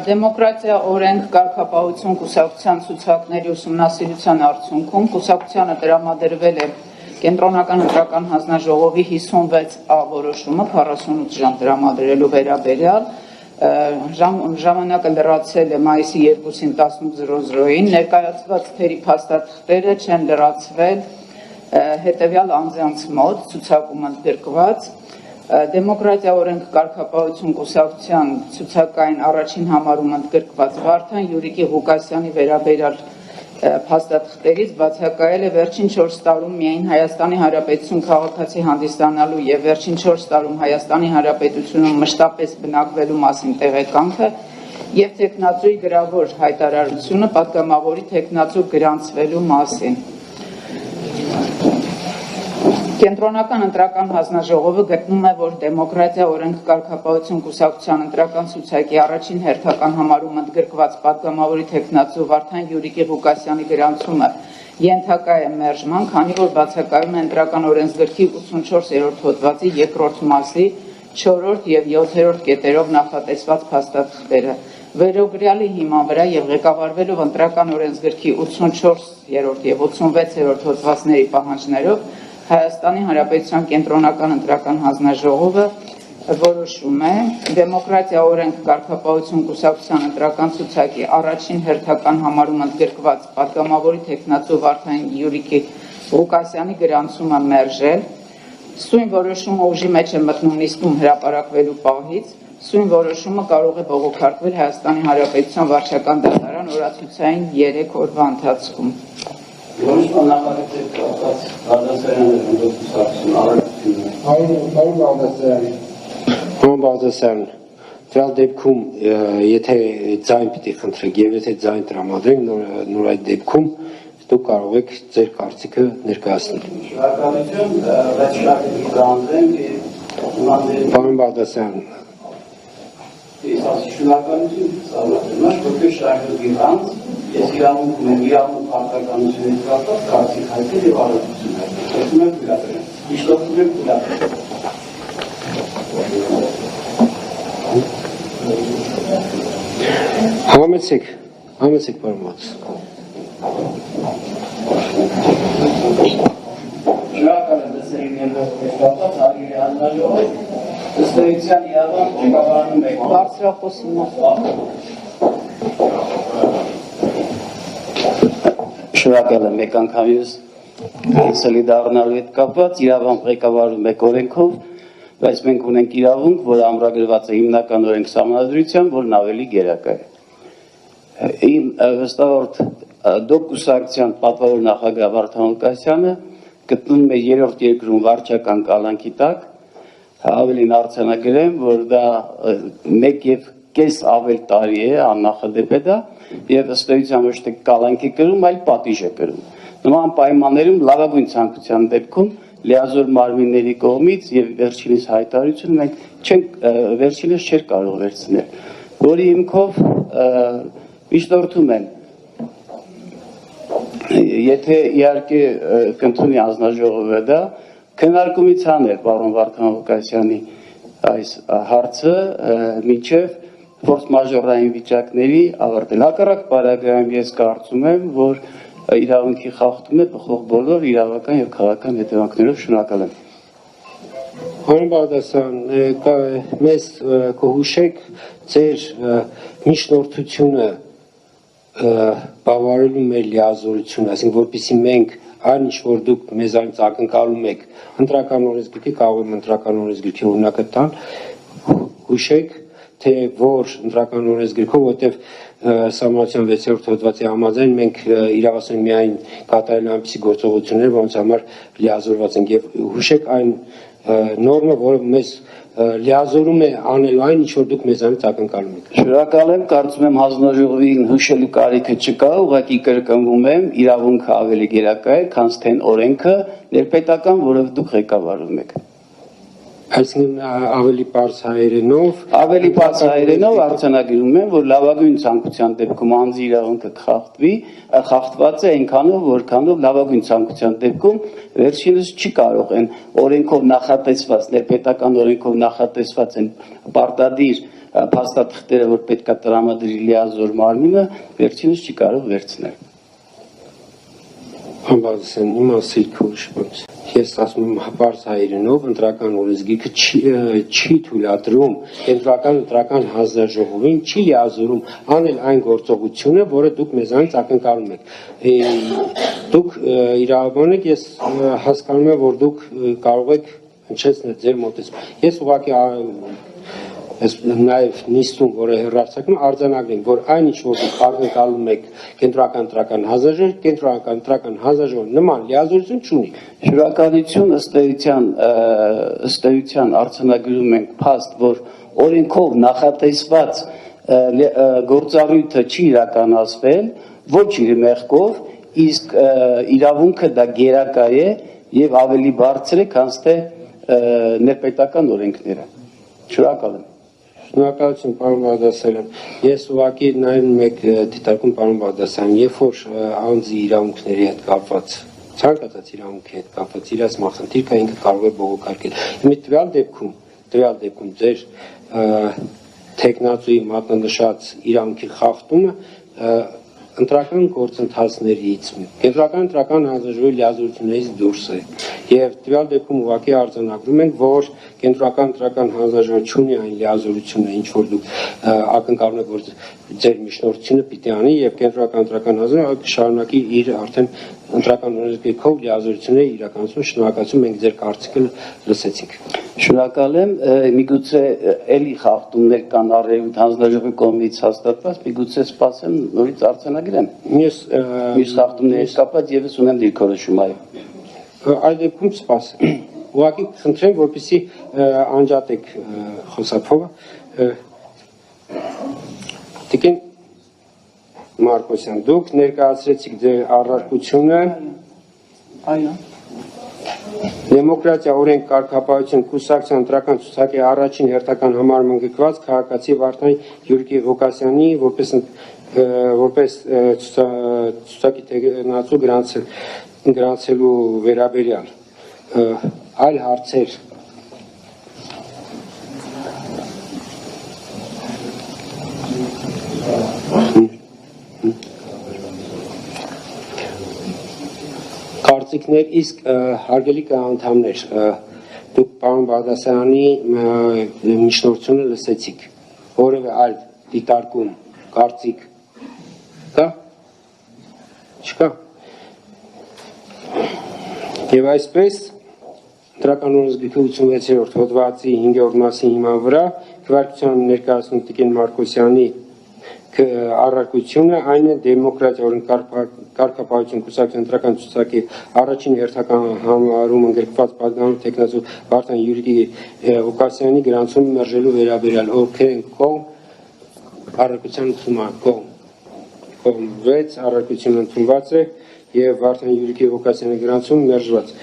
Դեմոկրատիա օրենք կարգապահություն կուսակցության ցուցակների ուսումնասիրության արդյունքում կուսակցությանը տրամադրվել է Կենտրոնական ընտրական հանձնաժողովի 56A որոշումը 48 ժամ տրամադրելու վերաբերյալ ժամանակը լրացել է մայիսի 2-ին 18:00-ին ներկայացված թերի փաստաթղթերը չեն լրացվել հետևյալ անձանց մոտ ցուցակում ընդգրկված Դեմոկրատիա օրենք կարգապահություն կուսակցության ցուցակային առաջին համարում ընդգրկված Վարդան Յուրիկի Ղուկասյանի վերաբերյալ փաստաթղթերից բացակայել է վերջին 4 տարում միայն Հայաստանի Հանրապետություն քաղաքացի հանդիսանալու եւ վերջին 4 տարում Հայաստանի Հանրապետությունում մշտապես բնակվելու մասին տեղեկանքը եւ տեխնացուի գրավոր հայտարարությունը պատգամավորի տեխնացու գրանցվելու մասին Կենտրոնական ընտրական հանձնաժողովը գտնում է, որ Դեմոկրատիա օրենք կարգապահություն կուսակցության ընտրական ցուցակի առաջին հերթական համարում ընդգրկված պատգամավորի տեխնացու Վարդան Յուրիկի Ղուկասյանի գրանցումը ենթակա է մերժման, քանի որ բացակայում է ընտրական օրենսգրքի 84-րդ հոդվածի 2-րդ մասի 4-րդ եւ 7-րդ կետերով նախատեսված փաստաթղթերը։ Վերոգրյալի հիման վրա եւ ղեկավարվելով ընտրական օրենսգրքի 84-րդ եւ 86-րդ հոդվածների պահանջներով Հայաստանի Հանրապետության Կենտրոնական ընտրական հանձնաժողովը որոշում է Դեմոկրատիա օրենք կարգապահություն կուսակցության ընտրական ցուցակի առաջին հերթական համարում ընդգրկված պատգամավորի տեխնացու Վարդան Յուրիկի Ղուկասյանի գրանցումը մերժել Սույն որոշումը ուժի մեջ է մտնում նիստում հրապարակվելու պահից Սույն որոշումը կարող է բողոքարկվել Հայաստանի Հանրապետության վարչական դատարան օրացուցային 3 օրվա ընթացքում Որոշման նախագծել կապված Բաղդասարյանը ընդդոսություն առարկությունը Պարոն Բաղդասարյան, դրալ դեպքում եթե ձայն պիտի խնդրեք եւ եթե ձայն տրամադրենք նոր այդ դեպքում դուք կարող եք ձեր կարծիքը ներկայացնել Շնորհակալություն, բայց շնորհակալություն Պարոն Բաղդասարյան Շնորհակալություն որպես շարժուկի անձ ես իրավունք հարկականությունից կապված կարծիք հայտնել եւ առողջություն հայտնել Իշտոքում եք Համեցեք, պարոն Բաղդասարյան Շնորհակալ եմ դասերիներով կապված հարգելի հանձնաժողով ըստեյության իրավունք ղեկավարում եք բարձրախոսին Շնորհակալ եմ մեկ անգամ ես սոլիդարնալու հետ կապված իրավամբ ղեկավարում եք օրենքով, բայց մենք ունենք իրավունք, որը ամրագրված է հիմնական օրենք սահմանադրությամբ, որն ավելի գերակա է։ Իմ վստահորդ դոկ կուսակցության պատվավոր նախագահ Վարդան Ղուկասյանը գտնվում է երրորդ երկրում վարչական կալանքի տակ, ավելին արձանագրեմ, որ դա 1.5 ավել տարի է աննախադեպ է դա եւ ըստ էության ոչ թե կալանքի կրում, այլ պատիժ է կրում։ Նման պայմաններում լավագույն ցանկության դեպքում լիազոր մարմինների կողմից եւ վերջինիս հայտարարությունը մենք վերջինս չէր կարող վերցնել, որի հիմքով իշտորթում եմ եթե իհարկե կընդունի հանձնաժողովը դա քննարկումից հանել պարոն Վարդան Ղուկասյանի այս հարցը մինչև ֆորս մաժորային վիճակների ավարտել։ Հակառակ պարագայում ես կարծում եմ, որ իրավունքի խախտում է բխող բոլոր իրավական եւ քաղաքական հետևանքներով շնորհակալ եմ։ Պարոն Բաղդասարյան, մեզ կհուշեք ձեր միջնորդությունը բավարարելու մեր լիազորությունը, այսինքն որպեսզի մենք այն ինչ որ դուք մեզանից ակնկալում եք ընտրական օրենսգրքի կարող եմ ընտրական օրենսգրքի օրինակը տալ, հուշեք թե որ ընտրական օրենսգրքով, որտեղ Սահմանադրության 6-րդ հոդվածի համաձայն մենք իրավասու միայն կատարել այնպիսի գործողություններ, որոնց համար լիազորված ենք եւ հուշեք այն նորմը, որը մեզ լիազորում է անել այն, ինչ որ դուք մեզանից ակնկալում եք։ Շնորհակալ եմ, կարծում եմ հանձնաժողովին հուշելու կարիքը չկա, ուղղակի կրկնվում եմ, իրավունքը ավելի գերակա է, քան թե օրենքը, ներպետական, որով դուք ղեկավարում եք։ Այսինքն ավելի պարզ հայերենով արձանագրում եմ, որ լավագույն ցանկության դեպքում անձի իրավունքը խախտված է այնքանով, որքանով լավագույն ցանկության դեպքում վերջինս չի կարող են օրենքով նախատեսված, ներպետական օրենքով նախատեսված են պարտադիր փաստաթղթերը, որ պետք է տրամադրի լիազոր մարմինը, վերջինս չի կարող վերցնել։ Համբարձեն իմասիլ քուշ։ Ես ասում եմ հապարս հայերենով ընտրական օրենսգիրքը չի թույլատրում կենտրոնական ընտրական հանձնաժողովին չի լիազորում անել այն գործողությունը, որը դուք մեզանից ակնկալում եք։ Դուք իրավաբան եք, ես հասկանում եմ, որ դուք կարող եք հնչեցնել ձեր մոտեցում։ Ես ուղղակի նաև նիստում, որը հեռարձակում արձանագրենք, որ այնինչ որ դուք ակնկալում եք կենտրոնական ընտրական հանձնաժողով, կենտրոնական ընտրական հանձնաժողովը նման լիազորություն չունի։ Շնորհակալություն, ըստ էության արձանագրում ենք փաստ, որ օրենքով նախատեսված գործառույթը չի իրականացվել, ոչ իր մեղքով, իսկ իրավունքը դա գերակա է եւ ավելի բարձր է, քան թե ներպետական օրենքները։ Շնորհակալ եմ։ Շնորհակալություն, պարոն Բաղդասարյան։ Ես ուղղակի նաև մեկ դիտարկում, պարոն Բաղդասարյան, երբ որ անձի իրավունքների հետ կապված, ցանկացած իրավունքի հետ կապված իր մասնախնդիր կա, ինքը կարող է բողոքարկել։ Մի տվյալ դեպքում ձեր տեխնացուի մատնանշած իրավունքի խախտումը ընտրական գործընթացներից կենտրոնական ընտրական հանձնաժողովի լիազորություններից դուրս է եւ տվյալ դեպքում ուղղակի արձանագրում ենք, որ կենտրոնական ընտրական հանձնաժողովը չունի այն լիազորությունը, ինչ որ դուք ակնկալում եք, որ ձեր միջնորդությունը պիտի անի եւ կենտրոնական ընտրական հանձնաժողովը կշարունակի իր արդեն ընտրական օրենսգիրքով լիազորությունները իրականացում։ Շնորհակալություն, մենք ձեր կարծիքը լսեցինք։ Շնորհակալ եմ, միգուցե էլի խախտումներ կան առերևույթ հանձնաժողովի կողմից հաստատված, միգուցե սպասեմ նորից արձանագրեմ։ Մյուս խախտումների կապված եւս ունեմ դիրքորոշում, այո։ Այդ դեպքում սպասեմ։ Ուղղակի խնդրեմ, որպեսզի անջատեք խոսափողը։ Տիկին Մարկոսյան, դուք ներկայացրեցիք ձեր առարկությունը։ Այո։ Դեմոկրատիա օրենք կարգապահություն կուսակցության ընտրական ցուցակի առաջին հերթական համարում ընդգրկված քաղաքացի Վարդան Յուրիկի Ղուկասյանի որպես ցուցակի տեխնացու գրանցելու վերաբերյալ այլ հարցեր կարծիքներ, իսկ հարգելի անդամներ, դուք պարոն Բաղդասարյանի միջնորդությունը լսեցիք, որևէ այլ դիտարկում, կարծիք կա, չկա։ Եվ այսպես ընտրական օրենսգիրքի 86-րդ հոդվածի 5-րդ մասի հիման վրա քվեարկության ներկայացնում Տիկին Մարկոսյանի առարկությունը այն է դեմոկրատիա օրենք կարգապահություն կուսակցության ընտրական ցուցակի առաջին հերթական համարում ընդգրկված պատգամավոր տեխնացու Վարդան Յուրիկի Ղուկասյանի գրանցումը մերժելու վերաբերյալ ովքեր են կողմ առարկության ընդունման կողմ 6 առարկությունը ընդունված է եւ Վարդան Յուրիկի Ղուկասյանի գրանցումը մերժված